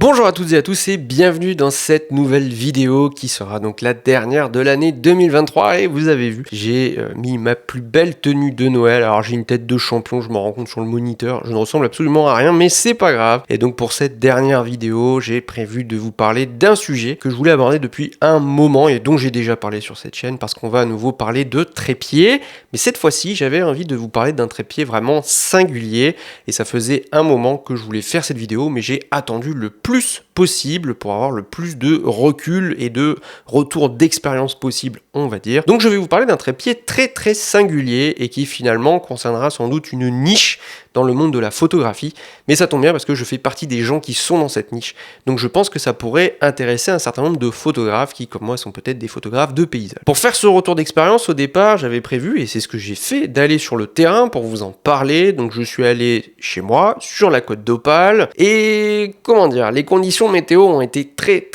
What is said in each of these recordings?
Bonjour à toutes et à tous et bienvenue dans cette nouvelle vidéo qui sera donc la dernière de l'année 2023 et vous avez vu, j'ai mis ma plus belle tenue de Noël. Alors j'ai une tête de champion, je me rends compte sur le moniteur, je ne ressemble absolument à rien mais c'est pas grave. Et donc pour cette dernière vidéo, j'ai prévu de vous parler d'un sujet que je voulais aborder depuis un moment et dont j'ai déjà parlé sur cette chaîne parce qu'on va à nouveau parler de trépied. Mais cette fois-ci, j'avais envie de vous parler d'un trépied vraiment singulier et ça faisait un moment que je voulais faire cette vidéo mais j'ai attendu le plus possible pour avoir le plus de recul et de retour d'expérience possible, on va dire. Donc je vais vous parler d'un trépied très singulier et qui finalement concernera sans doute une niche dans le monde de la photographie, mais ça tombe bien parce que je fais partie des gens qui sont dans cette niche. Donc je pense que ça pourrait intéresser un certain nombre de photographes qui, comme moi, sont peut-être des photographes de paysage. Pour faire ce retour d'expérience, au départ, j'avais prévu, et c'est ce que j'ai fait, d'aller sur le terrain pour vous en parler. Donc je suis allé chez moi, sur la côte d'Opale, et comment dire, les conditions météo ont été très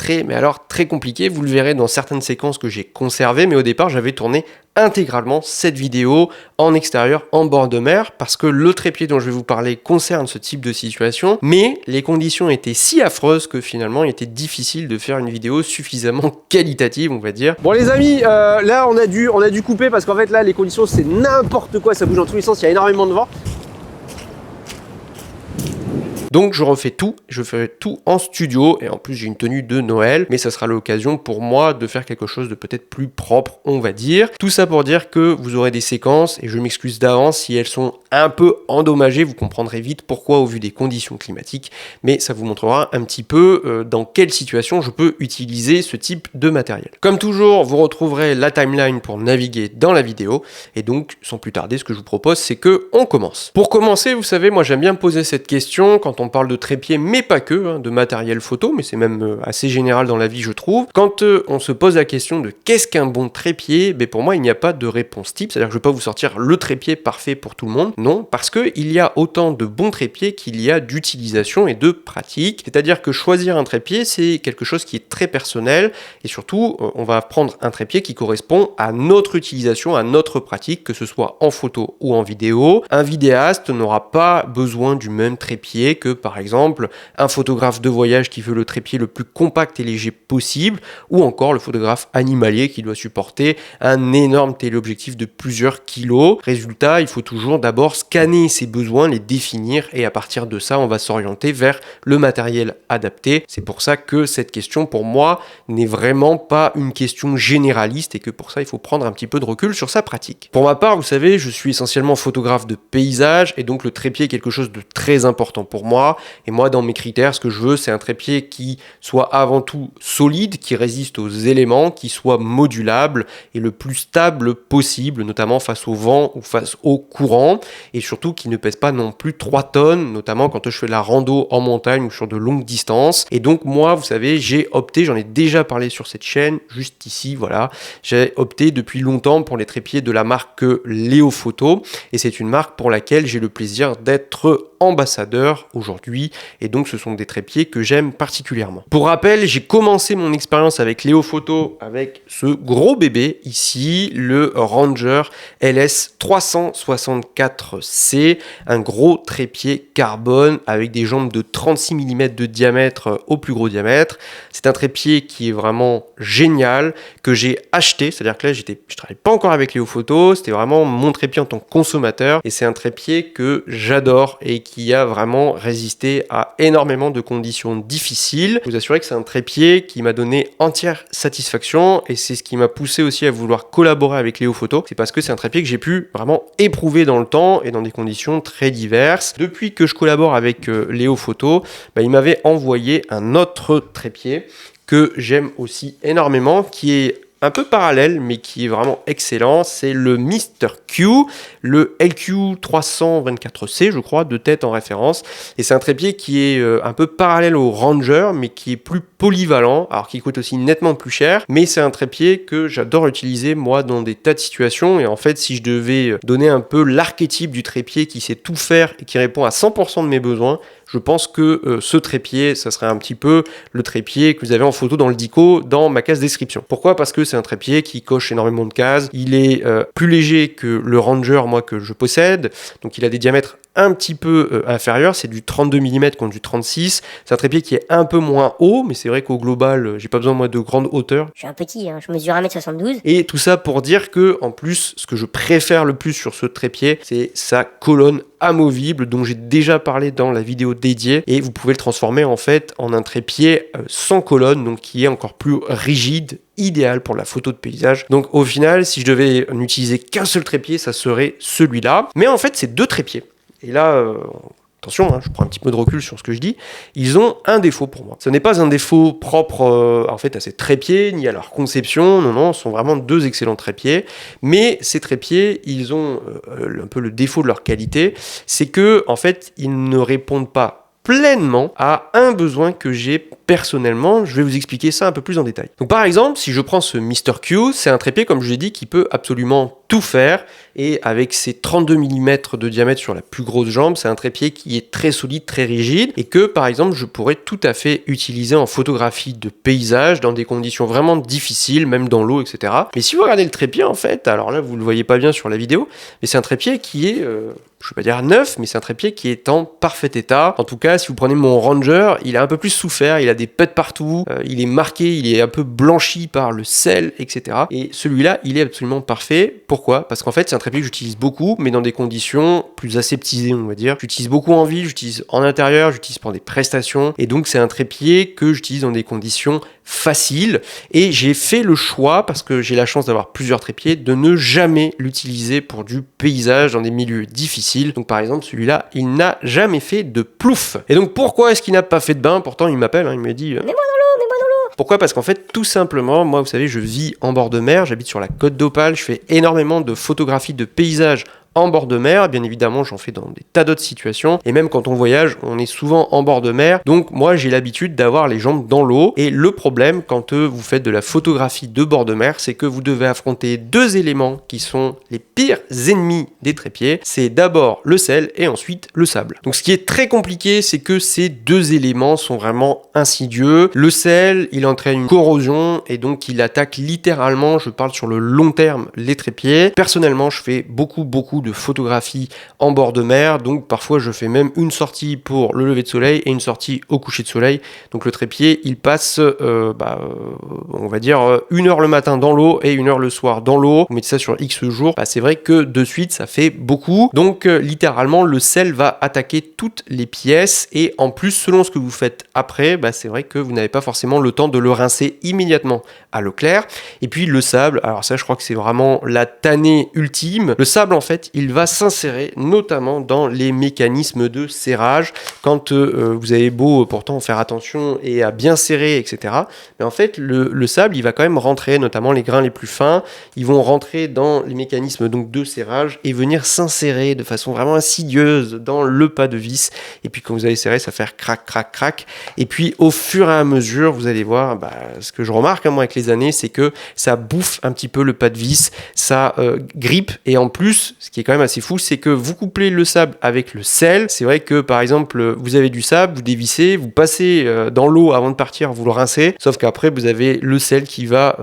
compliquées. Vous le verrez dans certaines séquences que j'ai conservées, mais au départ, j'avais tourné intégralement cette vidéo en extérieur, en bord de mer, parce que le trépied dont je vais vous parler concerne ce type de situation, mais les conditions étaient si affreuses que finalement il était difficile de faire une vidéo suffisamment qualitative, on va dire. Bon les amis, là on a dû couper parce qu'en fait là les conditions c'est n'importe quoi, ça bouge dans tous les sens, il y a énormément de vent. Donc je refais tout, je ferai tout en studio et en plus j'ai une tenue de Noël, mais ça sera l'occasion pour moi de faire quelque chose de peut-être plus propre, on va dire. Tout ça pour dire que vous aurez des séquences et je m'excuse d'avance si elles sont un peu endommagées, vous comprendrez vite pourquoi au vu des conditions climatiques, mais ça vous montrera un petit peu dans quelle situation je peux utiliser ce type de matériel. Comme toujours, vous retrouverez la timeline pour naviguer dans la vidéo et donc sans plus tarder, ce que je vous propose c'est que on commence. Pour commencer, vous savez, moi j'aime bien poser cette question quand on parle de trépied, mais pas que, de matériel photo, mais c'est même assez général dans la vie, je trouve. Quand on se pose la question de qu'est-ce qu'un bon trépied, pour moi, il n'y a pas de réponse type, c'est-à-dire que je ne vais pas vous sortir le trépied parfait pour tout le monde, non, parce qu'il y a autant de bons trépieds qu'il y a d'utilisation et de pratique, c'est-à-dire que choisir un trépied, c'est quelque chose qui est très personnel, et surtout, on va prendre un trépied qui correspond à notre utilisation, à notre pratique, que ce soit en photo ou en vidéo. Un vidéaste n'aura pas besoin du même trépied que par exemple un photographe de voyage qui veut le trépied le plus compact et léger possible, ou encore le photographe animalier qui doit supporter un énorme téléobjectif de plusieurs kilos. Résultat, il faut toujours d'abord scanner ses besoins, les définir, et à partir de ça, on va s'orienter vers le matériel adapté. C'est pour ça que cette question, pour moi, n'est vraiment pas une question généraliste et que pour ça, il faut prendre un petit peu de recul sur sa pratique. Pour ma part, vous savez, je suis essentiellement photographe de paysage et donc le trépied est quelque chose de très important pour moi. Et moi, dans mes critères, ce que je veux, c'est un trépied qui soit avant tout solide, qui résiste aux éléments, qui soit modulable et le plus stable possible, notamment face au vent ou face au courant, et surtout qui ne pèse pas non plus 3 tonnes, notamment quand je fais la rando en montagne ou sur de longues distances. Et donc moi, vous savez, j'ai opté, j'en ai déjà parlé sur cette chaîne, juste ici, voilà, j'ai opté depuis longtemps pour les trépieds de la marque Léo Photo, et c'est une marque pour laquelle j'ai le plaisir d'être ambassadeur aujourd'hui, et donc ce sont des trépieds que j'aime particulièrement. Pour rappel, j'ai commencé mon expérience avec Léo Photo avec ce gros bébé ici, le Ranger LS 364C, un gros trépied carbone avec des jambes de 36 mm de diamètre au plus gros diamètre. C'est un trépied qui est vraiment génial, que j'ai acheté, c'est-à-dire que là je travaille pas encore avec Léo Photo, c'était vraiment mon trépied en tant que consommateur, et c'est un trépied que j'adore et qui a vraiment résisté à énormément de conditions difficiles. Je vous assure que c'est un trépied qui m'a donné entière satisfaction et c'est ce qui m'a poussé aussi à vouloir collaborer avec Léo Photo. C'est parce que c'est un trépied que j'ai pu vraiment éprouver dans le temps et dans des conditions très diverses. Depuis que je collabore avec Léo Photo, il m'avait envoyé un autre trépied que j'aime aussi énormément, qui est un peu parallèle mais qui est vraiment excellent, c'est le Mr. Q, le LQ324C je crois, de tête en référence, et c'est un trépied qui est un peu parallèle au Ranger mais qui est plus polyvalent, alors qui coûte aussi nettement plus cher, mais c'est un trépied que j'adore utiliser moi dans des tas de situations, et en fait si je devais donner un peu l'archétype du trépied qui sait tout faire et qui répond à 100% de mes besoins, je pense que ce trépied, ça serait un petit peu le trépied que vous avez en photo dans le dico dans ma case description. Pourquoi ? Parce que c'est un trépied qui coche énormément de cases. Il est plus léger que le Ranger, moi, que je possède. Donc il a des diamètres un petit peu inférieur, c'est du 32 mm contre du 36. C'est un trépied qui est un peu moins haut, mais c'est vrai qu'au global, j'ai pas besoin moi de grande hauteur. Je suis un petit, hein, je mesure 1m72. Et tout ça pour dire que, en plus, ce que je préfère le plus sur ce trépied, c'est sa colonne amovible, dont j'ai déjà parlé dans la vidéo dédiée, et vous pouvez le transformer en fait en un trépied sans colonne, donc qui est encore plus rigide, idéal pour la photo de paysage. Donc au final, si je devais n'utiliser qu'un seul trépied, ça serait celui-là. Mais en fait, c'est deux trépieds. Et là, attention, hein, je prends un petit peu de recul sur ce que je dis, ils ont un défaut pour moi. Ce n'est pas un défaut propre en fait à ces trépieds, ni à leur conception, non, ce sont vraiment deux excellents trépieds, mais ces trépieds, ils ont un peu le défaut de leur qualité, c'est que en fait, ils ne répondent pas pleinement à un besoin que j'ai personnellement. Je vais vous expliquer ça un peu plus en détail. Donc par exemple, si je prends ce Mr. Q, c'est un trépied, comme je l'ai dit, qui peut absolument tout faire, et avec ses 32 mm de diamètre sur la plus grosse jambe, c'est un trépied qui est très solide, très rigide, et que par exemple je pourrais tout à fait utiliser en photographie de paysage dans des conditions vraiment difficiles, même dans l'eau, etc. Mais si vous regardez le trépied en fait, alors là vous le voyez pas bien sur la vidéo, mais c'est un trépied qui est je ne vais pas dire neuf, mais c'est un trépied qui est en parfait état. En tout cas, si vous prenez mon Ranger, il a un peu plus souffert, il a des pets partout, il est marqué, il est un peu blanchi par le sel, etc. Et celui-là, il est absolument parfait. Pourquoi ? Parce qu'en fait, c'est un trépied que j'utilise beaucoup, mais dans des conditions plus aseptisées, on va dire. J'utilise beaucoup en ville, j'utilise en intérieur, j'utilise pour des prestations. Et donc, c'est un trépied que j'utilise dans des conditions faciles. Et j'ai fait le choix, parce que j'ai la chance d'avoir plusieurs trépieds, de ne jamais l'utiliser pour du paysage dans des milieux difficiles. Donc par exemple celui-là, il n'a jamais fait de plouf. Et donc pourquoi est-ce qu'il n'a pas fait de bain ? Pourtant il m'appelle, il me dit... Mets-moi dans l'eau. Pourquoi ? Parce qu'en fait, tout simplement, moi vous savez, je vis en bord de mer, j'habite sur la côte d'Opale, je fais énormément de photographies de paysages en bord de mer, bien évidemment j'en fais dans des tas d'autres situations, et même quand on voyage, on est souvent en bord de mer, donc moi j'ai l'habitude d'avoir les jambes dans l'eau, et le problème quand vous faites de la photographie de bord de mer, c'est que vous devez affronter deux éléments qui sont les pires ennemis des trépieds, c'est d'abord le sel et ensuite le sable. Donc ce qui est très compliqué, c'est que ces deux éléments sont vraiment insidieux. Le sel, il entraîne une corrosion, et donc il attaque littéralement, je parle sur le long terme, les trépieds. Personnellement, je fais beaucoup de photographie en bord de mer, donc parfois je fais même une sortie pour le lever de soleil et une sortie au coucher de soleil, donc le trépied il passe on va dire 1 heure le matin dans l'eau et 1 heure le soir dans l'eau. Vous mettez ça sur X jours, c'est vrai que de suite ça fait beaucoup, donc littéralement le sel va attaquer toutes les pièces, et en plus selon ce que vous faites après, c'est vrai que vous n'avez pas forcément le temps de le rincer immédiatement à l'eau claire. Et puis le sable, alors ça je crois que c'est vraiment la tannée ultime. Le sable en fait il va s'insérer notamment dans les mécanismes de serrage. Quand vous avez beau pourtant faire attention et à bien serrer, etc. Mais en fait, le sable, il va quand même rentrer, notamment les grains les plus fins, ils vont rentrer dans les mécanismes donc de serrage et venir s'insérer de façon vraiment insidieuse dans le pas de vis. Et puis quand vous allez serrer, ça va faire crac, crac, crac. Et puis au fur et à mesure, vous allez voir, ce que je remarque moi avec les années, c'est que ça bouffe un petit peu le pas de vis, ça grippe, et en plus, ce qui est quand même assez fou, c'est que vous couplez le sable avec le sel. C'est vrai que par exemple, vous avez du sable, vous dévissez, vous passez dans l'eau avant de partir, vous le rincez, sauf qu'après vous avez le sel qui va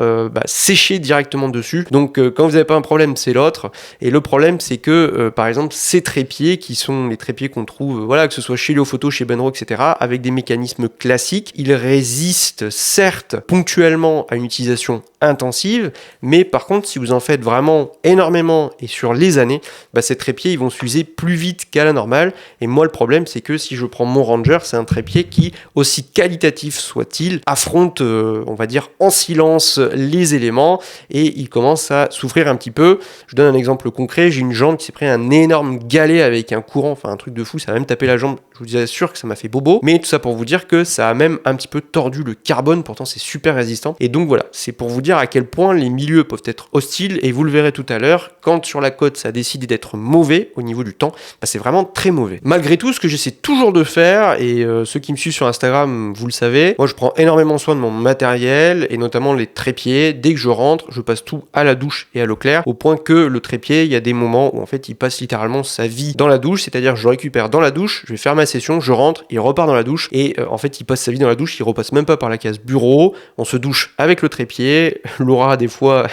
sécher directement dessus. Donc quand vous n'avez pas un problème, c'est l'autre. Et le problème, c'est que par exemple, ces trépieds qui sont les trépieds qu'on trouve, que ce soit chez Léophoto, chez Benro, etc., avec des mécanismes classiques, ils résistent certes ponctuellement à une utilisation intensive, mais par contre, si vous en faites vraiment énormément et sur les années, ces trépieds ils vont s'user plus vite qu'à la normale. Et moi le problème, c'est que si je prends mon Ranger, c'est un trépied qui, aussi qualitatif soit-il, affronte on va dire en silence les éléments, et il commence à souffrir un petit peu. Je donne un exemple concret, j'ai une jambe qui s'est pris un énorme galet avec un courant, un truc de fou, ça a même tapé la jambe, je vous assure que ça m'a fait bobo, mais tout ça pour vous dire que ça a même un petit peu tordu le carbone, pourtant c'est super résistant. Et donc voilà, c'est pour vous dire à quel point les milieux peuvent être hostiles, et vous le verrez tout à l'heure, quand sur la côte ça décide d'être mauvais au niveau du temps, c'est vraiment très mauvais. Malgré tout, ce que j'essaie toujours de faire, et ceux qui me suivent sur Instagram, vous le savez, moi je prends énormément soin de mon matériel, et notamment les trépieds. Dès que je rentre, je passe tout à la douche et à l'eau claire, au point que le trépied, il y a des moments où en fait il passe littéralement sa vie dans la douche, c'est-à-dire je le récupère dans la douche, je vais faire ma session, je rentre, il repart dans la douche et en fait il passe sa vie dans la douche, il repasse même pas par la case bureau, on se douche avec le trépied, Laura des fois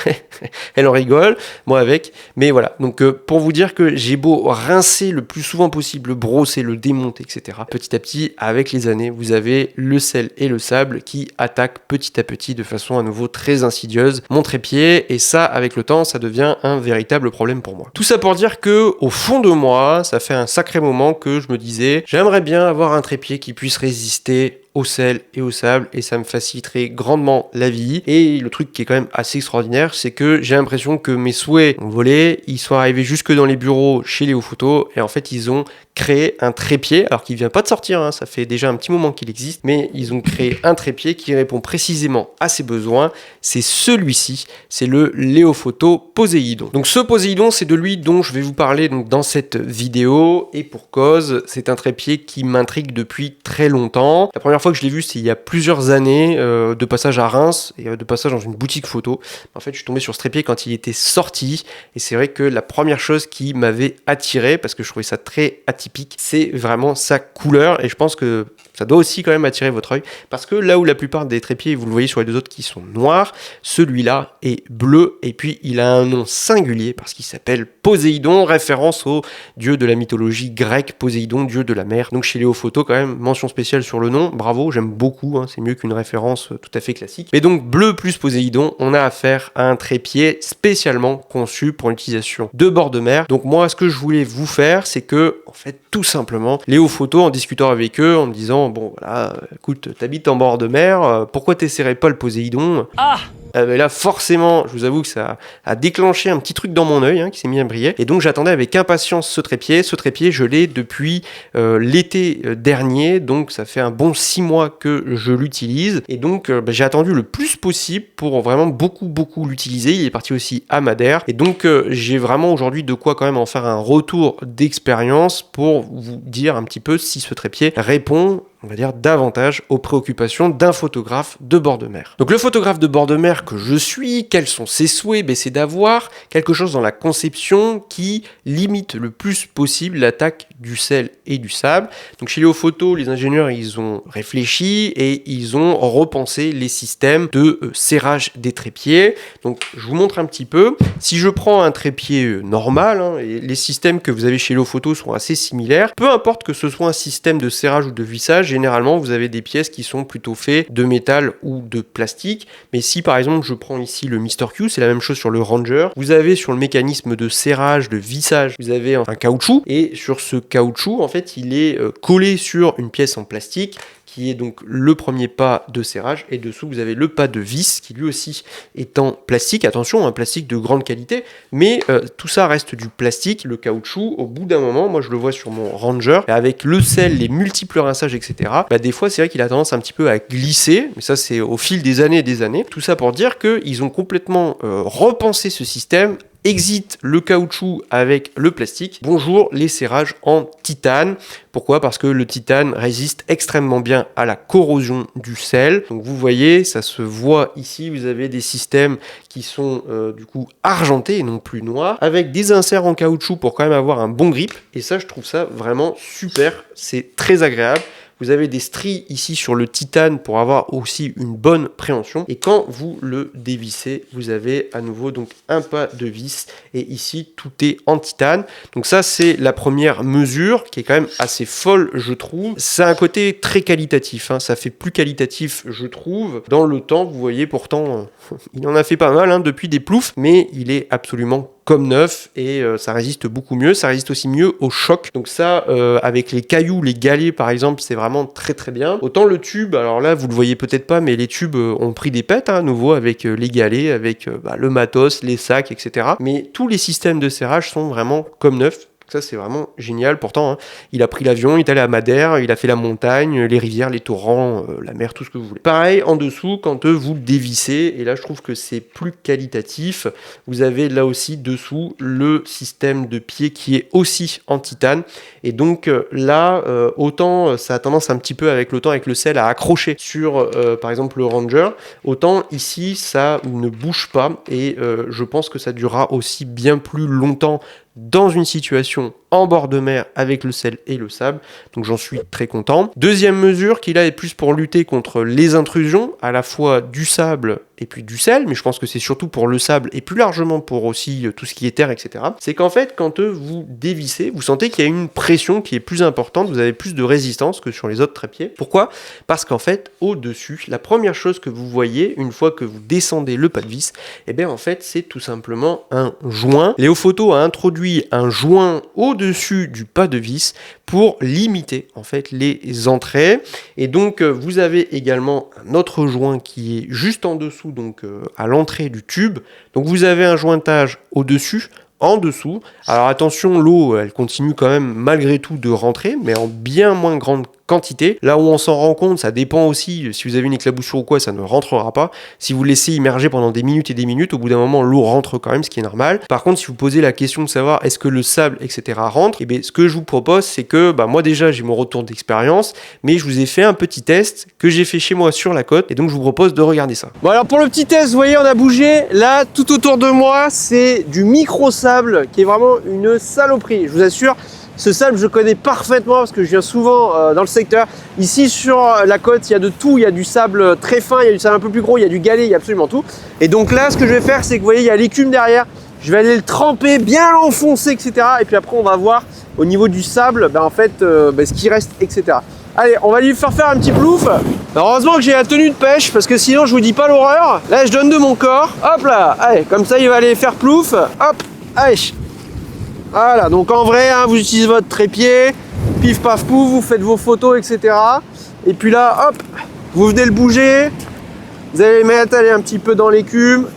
elle en rigole, moi avec, mais voilà, donc pour vous dire que j'ai beau rincer le plus souvent possible, le brosser, le démonter, etc. Petit à petit, avec les années, vous avez le sel et le sable qui attaquent petit à petit de façon à nouveau très insidieuse mon trépied, et ça, avec le temps, ça devient un véritable problème pour moi. Tout ça pour dire que, au fond de moi, ça fait un sacré moment que je me disais, j'aimerais bien avoir un trépied qui puisse résister au sel et au sable, et ça me faciliterait grandement la vie. Et le truc qui est quand même assez extraordinaire, c'est que j'ai l'impression que mes souhaits ont volé, ils sont arrivés jusque dans les bureaux chez Léo Photo, et en fait ils ont créé un trépied, alors qu'il vient pas de sortir, hein, ça fait déjà un petit moment qu'il existe, mais ils ont créé un trépied qui répond précisément à ses besoins. C'est celui-ci, c'est le Léo Photo Poséidon. Donc ce Poséidon, c'est de lui dont je vais vous parler donc dans cette vidéo, et pour cause, c'est un trépied qui m'intrigue depuis très longtemps. La première fois que je l'ai vu, c'est il y a plusieurs années, de passage à Reims et de passage dans une boutique photo. En fait, je suis tombé sur ce trépied quand il était sorti, et c'est vrai que la première chose qui m'avait attiré, parce que je trouvais ça très atypique, c'est vraiment sa couleur, et je pense que ça doit aussi quand même attirer votre œil, parce que là où la plupart des trépieds, vous le voyez sur les deux autres qui sont noirs, celui-là est bleu, et puis il a un nom singulier parce qu'il s'appelle Poséidon, référence au dieu de la mythologie grecque, Poséidon, dieu de la mer. Donc chez Léo Photo, quand même, mention spéciale sur le nom, bravo, j'aime beaucoup, hein, c'est mieux qu'une référence tout à fait classique. Mais donc bleu plus Poséidon, on a affaire à un trépied spécialement conçu pour l'utilisation de bord de mer. Donc moi, ce que je voulais vous faire, c'est que, en fait, tout simplement, Léo Photo, en discutant avec eux, en me disant, bon voilà, écoute, t'habites en bord de mer, pourquoi t'essaierais pas le Poséidon ? Mais là, forcément, je vous avoue que ça a déclenché un petit truc dans mon œil, hein, qui s'est mis à briller. Et donc, j'attendais avec impatience ce trépied. Ce trépied, je l'ai depuis l'été dernier. Donc, ça fait un bon 6 mois que je l'utilise. Et donc, j'ai attendu le plus possible pour vraiment beaucoup l'utiliser. Il est parti aussi à Madère. Et donc, j'ai vraiment aujourd'hui de quoi quand même en faire un retour d'expérience pour vous dire un petit peu si ce trépied répond, on va dire, davantage aux préoccupations d'un photographe de bord de mer. Donc le photographe de bord de mer que je suis, quels sont ses souhaits ? C'est d'avoir quelque chose dans la conception qui limite le plus possible l'attaque du sel et du sable. Donc chez Léo Photo, les ingénieurs, ils ont réfléchi et ils ont repensé les systèmes de serrage des trépieds. Donc je vous montre un petit peu. Si je prends un trépied normal, hein, et les systèmes que vous avez chez Léo Photo sont assez similaires, peu importe que ce soit un système de serrage ou de vissage, généralement vous avez des pièces qui sont plutôt faites de métal ou de plastique. Mais si par exemple je prends ici le Mr Q, c'est la même chose sur le Ranger, vous avez sur le mécanisme de serrage, de vissage, vous avez un caoutchouc, et sur ce caoutchouc en fait il est collé sur une pièce en plastique qui est donc le premier pas de serrage, et dessous vous avez le pas de vis qui lui aussi est en plastique, attention, un plastique de grande qualité, mais tout ça reste du plastique. Le caoutchouc, au bout d'un moment, moi je le vois sur mon Ranger, avec le sel, les multiples rinçages, etc., des fois c'est vrai qu'il a tendance un petit peu à glisser, mais ça c'est au fil des années et des années. Tout ça pour dire qu'ils ont complètement repensé ce système. Exit le caoutchouc avec le plastique. Bonjour les serrages en titane. Pourquoi ? Parce que le titane résiste extrêmement bien à la corrosion du sel. Donc vous voyez, ça se voit ici, vous avez des systèmes qui sont du coup argentés et non plus noirs, avec des inserts en caoutchouc pour quand même avoir un bon grip. Et ça, je trouve ça vraiment super. C'est très agréable. Vous avez des stries ici sur le titane pour avoir aussi une bonne préhension. Et quand vous le dévissez, vous avez à nouveau donc un pas de vis. Et ici, tout est en titane. Donc ça, c'est la première mesure qui est quand même assez folle, je trouve. C'est un côté très qualitatif, hein. Ça fait plus qualitatif, je trouve. Dans le temps, vous voyez, pourtant, il en a fait pas mal, hein, depuis des ploufs. Mais il est absolument comme neuf, et ça résiste beaucoup mieux, ça résiste aussi mieux au choc. Donc ça, avec les cailloux, les galets par exemple, c'est vraiment très très bien. Autant le tube, alors là vous le voyez peut-être pas, mais les tubes ont pris des pètes, hein, à nouveau, avec les galets, avec le matos, les sacs, etc. Mais tous les systèmes de serrage sont vraiment comme neufs. Ça, c'est vraiment génial. Pourtant, hein, il a pris l'avion, il est allé à Madère, il a fait la montagne, les rivières, les torrents, la mer, tout ce que vous voulez. Pareil, en dessous, quand vous le dévissez, et là, je trouve que c'est plus qualitatif, vous avez là aussi, dessous, le système de pied qui est aussi en titane. Et donc, là, autant ça a tendance un petit peu, avec le temps, avec le sel, à accrocher sur, par exemple, le Ranger, autant ici, ça ne bouge pas, et je pense que ça durera aussi bien plus longtemps dans une situation en bord de mer avec le sel et le sable, donc j'en suis très content. Deuxième mesure qui là est plus pour lutter contre les intrusions, à la fois du sable et puis du sel, mais je pense que c'est surtout pour le sable et plus largement pour aussi tout ce qui est terre, etc. C'est qu'en fait, quand vous dévissez, vous sentez qu'il y a une pression qui est plus importante, vous avez plus de résistance que sur les autres trépieds. Pourquoi ? Parce qu'en fait, au-dessus, la première chose que vous voyez, une fois que vous descendez le pas de vis, eh bien en fait, c'est tout simplement un joint. Léo Photo a introduit un joint au-dessus du pas de vis pour limiter en fait les entrées. Et donc, vous avez également un autre joint qui est juste en dessous, donc à l'entrée du tube. Donc, vous avez un jointage au-dessus, en dessous. Alors attention, l'eau, elle continue quand même malgré tout de rentrer, mais en bien moins grande quantité. Là où on s'en rend compte, ça dépend aussi, si vous avez une éclaboussure ou quoi, ça ne rentrera pas. Si vous laissez immerger pendant des minutes et des minutes, au bout d'un moment, l'eau rentre quand même, ce qui est normal. Par contre, si vous posez la question de savoir est-ce que le sable, etc. rentre, et bien ce que je vous propose, c'est que moi déjà, j'ai mon retour d'expérience, mais je vous ai fait un petit test que j'ai fait chez moi sur la côte, et donc je vous propose de regarder ça. Bon alors pour le petit test, vous voyez, on a bougé. Là, tout autour de moi, c'est du micro-sable, qui est vraiment une saloperie, je vous assure. Ce sable, je connais parfaitement parce que je viens souvent dans le secteur. Ici, sur la côte, il y a de tout. Il y a du sable très fin, il y a du sable un peu plus gros, il y a du galet, il y a absolument tout. Et donc là, ce que je vais faire, c'est que vous voyez, il y a l'écume derrière. Je vais aller le tremper, bien l'enfoncer, etc. Et puis après, on va voir au niveau du sable, en fait, ce qui reste, etc. Allez, on va lui faire un petit plouf. Alors, heureusement que j'ai la tenue de pêche parce que sinon, je vous dis pas l'horreur. Là, je donne de mon corps. Hop là, allez, comme ça, il va aller faire plouf. Hop, allez. Voilà, donc en vrai, vous utilisez votre trépied, pif paf pouf, vous faites vos photos, etc. Et puis là, hop, vous venez le bouger, vous allez le mettre, allez, un petit peu dans l'écume,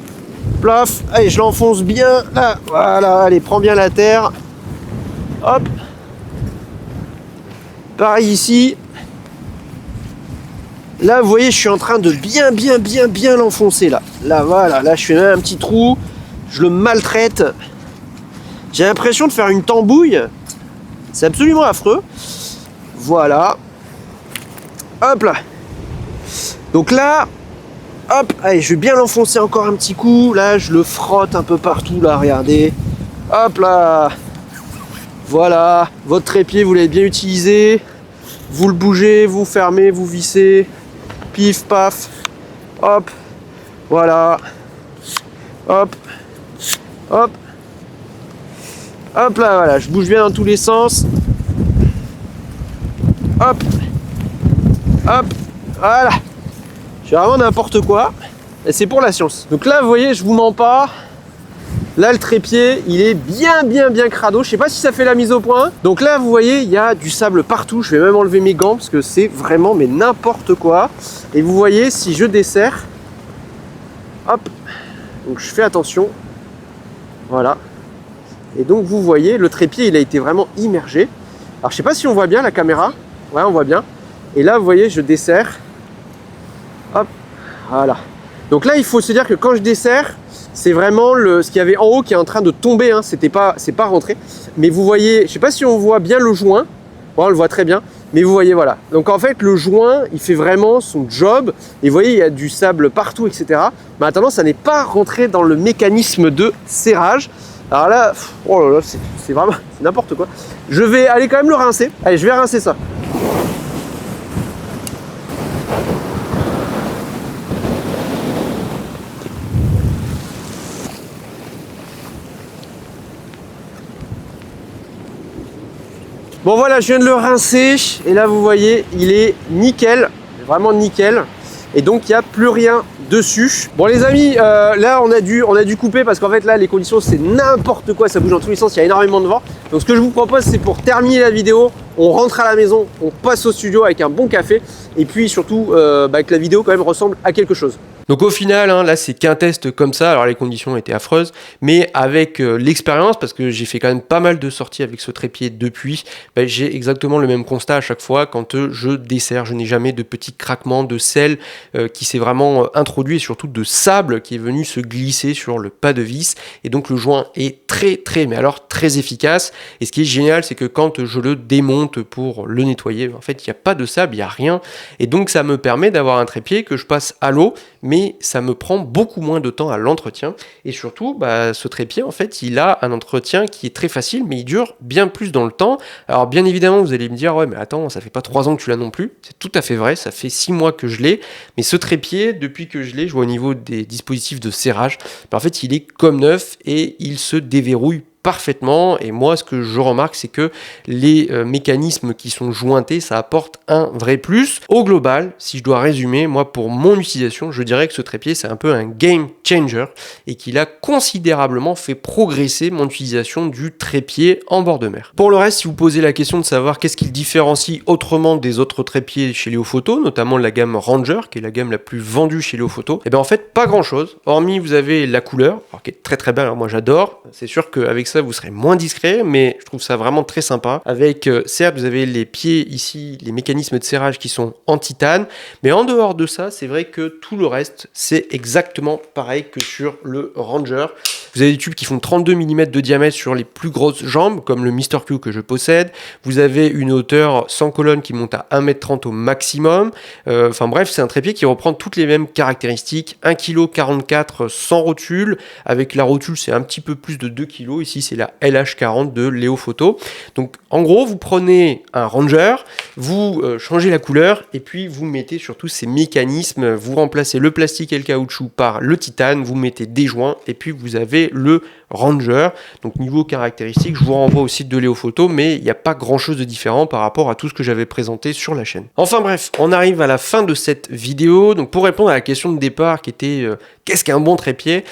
plaf, allez, je l'enfonce bien, là, voilà, allez, prends bien la terre, hop, pareil ici. Là, vous voyez, je suis en train de bien l'enfoncer, là. Là, voilà, là, je fais même un petit trou, je le maltraite. J'ai l'impression de faire une tambouille. C'est absolument affreux. Voilà. Hop là. Donc là, hop, allez, je vais bien l'enfoncer encore un petit coup. Là, je le frotte un peu partout, là, regardez. Hop là. Voilà. Votre trépied, vous l'avez bien utilisé. Vous le bougez, vous fermez, vous vissez. Pif, paf. Hop. Voilà. Hop. Hop. Hop là, voilà, je bouge bien dans tous les sens. Hop. Hop. Voilà. Je fais vraiment n'importe quoi. Et c'est pour la science. Donc là, vous voyez, je vous mens pas. Là, le trépied, il est bien crado. Je sais pas si ça fait la mise au point. Donc là, vous voyez, il y a du sable partout. Je vais même enlever mes gants parce que c'est vraiment mais n'importe quoi. Et vous voyez, si je desserre, hop. Donc je fais attention. Voilà. Et donc vous voyez, le trépied, il a été vraiment immergé. Alors je sais pas si on voit bien la caméra. Ouais, on voit bien. Et là, vous voyez, je desserre. Hop, voilà. Donc là, il faut se dire que quand je desserre, c'est vraiment ce qu'il y avait en haut qui est en train de tomber. Hein. C'est pas rentré. Mais vous voyez, je sais pas si on voit bien le joint. Bon, on le voit très bien. Mais vous voyez, voilà. Donc en fait, le joint, il fait vraiment son job. Et vous voyez, il y a du sable partout, etc. Mais maintenant, ça n'est pas rentré dans le mécanisme de serrage. Alors là, oh là là, c'est vraiment n'importe quoi. Je vais aller quand même le rincer. Allez, je vais rincer ça. Bon voilà, je viens de le rincer. Et là, vous voyez, il est nickel. Vraiment nickel. Et donc, il n'y a plus rien dessus. Bon les amis, là on a dû couper parce qu'en fait là les conditions c'est n'importe quoi, ça bouge dans tous les sens, il y a énormément de vent. Donc ce que je vous propose c'est pour terminer la vidéo, on rentre à la maison, on passe au studio avec un bon café et puis surtout que la vidéo quand même ressemble à quelque chose. Donc au final, là c'est qu'un test comme ça, alors les conditions étaient affreuses, mais avec l'expérience, parce que j'ai fait quand même pas mal de sorties avec ce trépied depuis, j'ai exactement le même constat à chaque fois quand je desserre, je n'ai jamais de petits craquements de sel qui s'est vraiment introduit et surtout de sable qui est venu se glisser sur le pas de vis et donc le joint est très mais alors très efficace et ce qui est génial c'est que quand je le démonte fonte pour le nettoyer. En fait, il n'y a pas de sable, il n'y a rien. Et donc, ça me permet d'avoir un trépied que je passe à l'eau, mais ça me prend beaucoup moins de temps à l'entretien. Et surtout, ce trépied, en fait, il a un entretien qui est très facile, mais il dure bien plus dans le temps. Alors, bien évidemment, vous allez me dire, ouais, mais attends, ça fait pas 3 ans que tu l'as non plus. C'est tout à fait vrai, ça fait 6 mois que je l'ai. Mais ce trépied, depuis que je l'ai, je vois au niveau des dispositifs de serrage, en fait, il est comme neuf et il se déverrouille parfaitement. Et moi, ce que je remarque, c'est que les mécanismes qui sont jointés, ça apporte un vrai plus. Au global, si je dois résumer, moi, pour mon utilisation, je dirais que ce trépied, c'est un peu un game changer et qu'il a considérablement fait progresser mon utilisation du trépied en bord de mer. Pour le reste, si vous posez la question de savoir qu'est-ce qui le différencie autrement des autres trépieds chez Léo Photo, notamment la gamme Ranger, qui est la gamme la plus vendue chez Léo Photo, et bien en fait, pas grand-chose. Hormis, vous avez la couleur, alors, qui est très très belle, alors moi j'adore. C'est sûr qu'avec ça, vous serez moins discret, mais je trouve ça vraiment très sympa. Avec, certes, vous avez les pieds ici, les mécanismes de serrage qui sont en titane, mais en dehors de ça, c'est vrai que tout le reste, c'est exactement pareil que sur le Ranger. Vous avez des tubes qui font 32 mm de diamètre sur les plus grosses jambes, comme le Mr. Q que je possède. Vous avez une hauteur sans colonne qui monte à 1,30 m au maximum. Enfin bref, c'est un trépied qui reprend toutes les mêmes caractéristiques. 1,44 kg sans rotule. Avec la rotule, c'est un petit peu plus de 2 kg. Ici, c'est la LH40 de Léo Photo. Donc en gros, vous prenez un Ranger, vous changez la couleur et puis vous mettez surtout ces mécanismes. Vous remplacez le plastique et le caoutchouc par le titane, vous mettez des joints et puis vous avez le Ranger. Donc niveau caractéristiques, je vous renvoie au site de Léo Photo, mais il n'y a pas grand chose de différent par rapport à tout ce que j'avais présenté sur la chaîne. Enfin bref, on arrive à la fin de cette vidéo. Donc pour répondre à la question de départ qui était qu'est-ce qu'un bon trépied,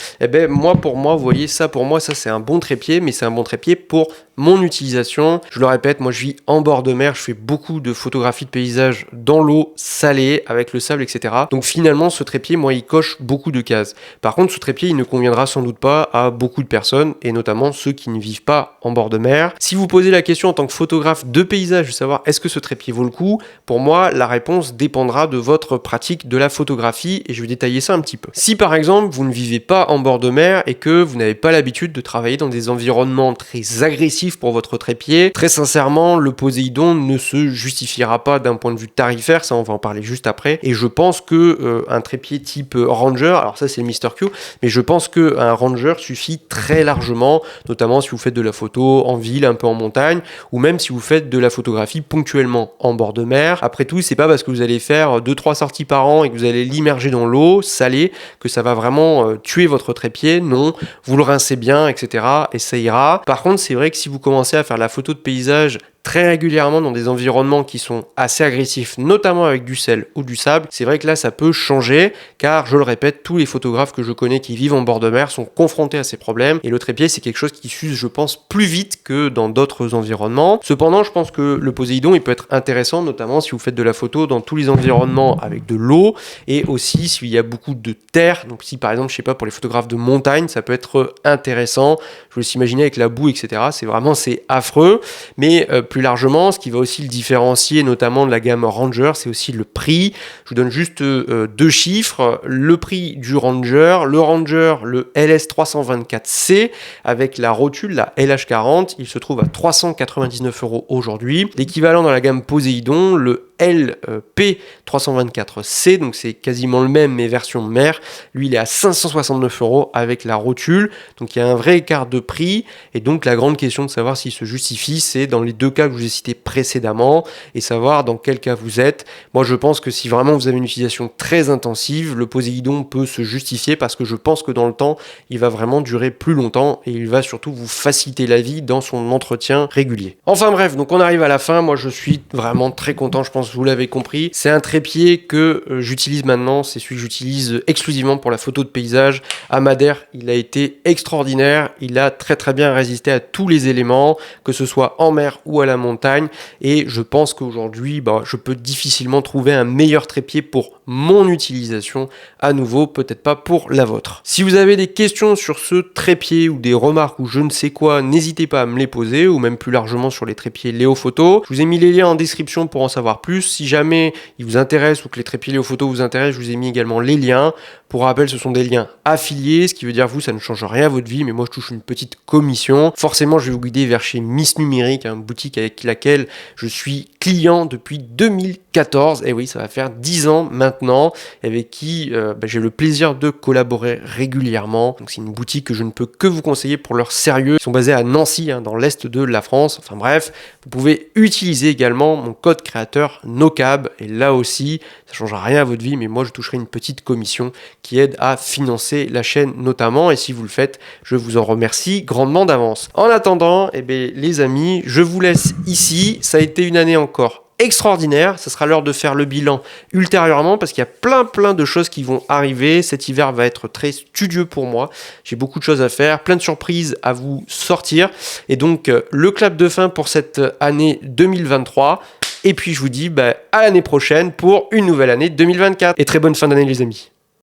pour moi, vous voyez ça, pour moi ça c'est un bon trépied, mais c'est un bon trépied pour mon utilisation. Je le répète, moi je vis en bord de mer, je fais beaucoup de photographies de paysages dans l'eau salée, avec le sable, etc. Donc finalement ce trépied, moi il coche beaucoup de cases. Par contre ce trépied il ne conviendra sans doute pas à beaucoup de personnes, et notamment ceux qui ne vivent pas en bord de mer. Si vous posez la question en tant que photographe de paysage, de savoir est-ce que ce trépied vaut le coup, pour moi la réponse dépendra de votre pratique de la photographie, et je vais détailler ça un petit peu. Si par exemple vous ne vivez pas en bord de mer et que vous n'avez pas l'habitude de travailler dans des environnements très agressifs pour votre trépied, très sincèrement le Poséidon ne se justifiera pas d'un point de vue tarifaire, ça on va en parler juste après, et je pense que un trépied type Ranger, alors ça c'est le Mr. Q, mais je pense qu'un Ranger suffit très largement, notamment si vous faites de la photo en ville, un peu en montagne, ou même si vous faites de la photographie ponctuellement en bord de mer. Après tout, c'est pas parce que vous allez faire 2-3 sorties par an et que vous allez l'immerger dans l'eau salée que ça va vraiment tuer votre trépied. Non, vous le rincez bien, etc. et ça ira. Par contre, c'est vrai que si vous commencez à faire la photo de paysage très régulièrement dans des environnements qui sont assez agressifs, notamment avec du sel ou du sable, c'est vrai que là ça peut changer, car je le répète, tous les photographes que je connais qui vivent en bord de mer sont confrontés à ces problèmes, et le trépied c'est quelque chose qui s'use, je pense, plus vite que dans d'autres environnements. Cependant, je pense que le Poséidon il peut être intéressant, notamment si vous faites de la photo dans tous les environnements avec de l'eau, et aussi s'il y a beaucoup de terre. Donc si par exemple, je sais pas, pour les photographes de montagne, ça peut être intéressant. Je veux s'imaginer avec la boue, etc. C'est affreux, mais plus largement, ce qui va aussi le différencier notamment de la gamme Ranger, c'est aussi le prix. Je vous donne juste 2 chiffres. Le prix du Ranger, le LS324C avec la rotule, la LH40, il se trouve à 399 € aujourd'hui. L'équivalent dans la gamme Poséidon, le LP324C, donc c'est quasiment le même mais version mer, lui il est à 569 € avec la rotule, donc il y a un vrai écart de prix, et donc la grande question de savoir s'il se justifie, c'est dans les 2 cas que je vous ai cités précédemment, et savoir dans quel cas vous êtes. Moi je pense que si vraiment vous avez une utilisation très intensive, le Poséidon peut se justifier, parce que je pense que dans le temps, il va vraiment durer plus longtemps, et il va surtout vous faciliter la vie dans son entretien régulier. Enfin bref, donc on arrive à la fin, moi je suis vraiment très content, je pense que vous l'avez compris. C'est un trépied que j'utilise maintenant, c'est celui que j'utilise exclusivement pour la photo de paysage. À Madère, il a été extraordinaire, il a très très bien résisté à tous les éléments, que ce soit en mer ou à la montagne, et je pense qu'aujourd'hui, je peux difficilement trouver un meilleur trépied pour mon utilisation, à nouveau, peut-être pas pour la vôtre. Si vous avez des questions sur ce trépied ou des remarques ou je ne sais quoi, n'hésitez pas à me les poser, ou même plus largement sur les trépieds Léo Photo. Je vous ai mis les liens en description pour en savoir plus. Si jamais il vous intéresse ou que les trépieds Léo Photo vous intéressent, je vous ai mis également les liens. Pour rappel, ce sont des liens affiliés, ce qui veut dire vous, ça ne change rien à votre vie, mais moi je touche une petite commission. Forcément, je vais vous guider vers chez Miss Numérique, une boutique boutique avec laquelle je suis client depuis 2014. Et oui, ça va faire 10 ans maintenant, avec qui j'ai le plaisir de collaborer régulièrement. Donc c'est une boutique que je ne peux que vous conseiller pour leur sérieux. Ils sont basés à Nancy, dans l'est de la France. Enfin bref, vous pouvez utiliser également mon code créateur NOCAB. Et là aussi, ça ne changera rien à votre vie, mais moi je toucherai une petite commission qui aide à financer la chaîne notamment. Et si vous le faites, je vous en remercie grandement d'avance. En attendant, les amis, je vous laisse ici. Ça a été une année encore extraordinaire. Ça sera l'heure de faire le bilan ultérieurement parce qu'il y a plein de choses qui vont arriver. Cet hiver va être très studieux pour moi. J'ai beaucoup de choses à faire, plein de surprises à vous sortir. Et donc, le clap de fin pour cette année 2023. Et puis, je vous dis à l'année prochaine pour une nouvelle année 2024. Et très bonne fin d'année, les amis.